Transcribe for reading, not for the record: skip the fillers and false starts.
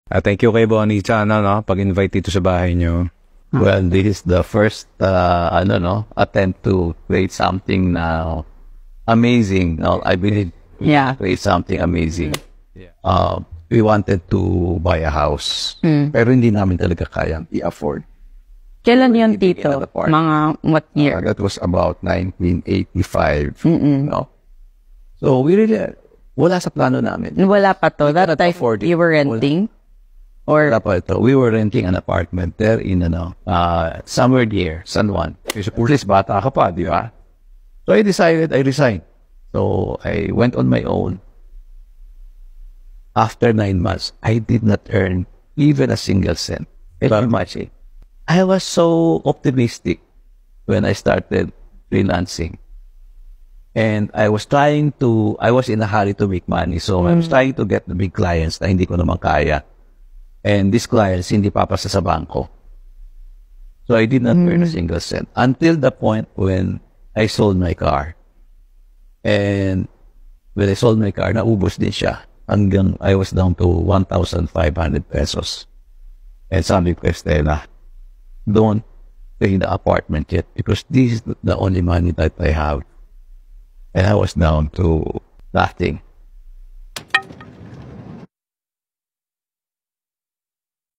Thank you kay Bonnie sa pag-invite dito sa bahay nyo. Well, this is the first, attempt to create something now amazing. I believe create something amazing. We wanted to buy a house, pero hindi namin talaga kayang i-afford. Kailan yun, Tito? Mga what year? That was about 1985. No? So, we really, wala sa plano namin. Wala pa to. That time, you were renting? Or wala pa ito. We were renting an apartment there in, somewhere near San Juan. Kasi pulis, bata ka pa, di ba? So, I resigned. So, I went on my own. After 9 months, I did not earn even a single cent. Very much. I was so optimistic when I started freelancing. And I was in a hurry to make money. So, I was trying to get the big clients na hindi ko naman kaya. And these clients, hindi papasa sa bangko. So, I did not earn a single cent. Until the point when I sold my car. And when I sold my car, naubos din siya. Hanggang I was down to 1,500 pesos. And sabi ko, Estela, don't pay the apartment yet because this is the only money that I have. And I was down to nothing.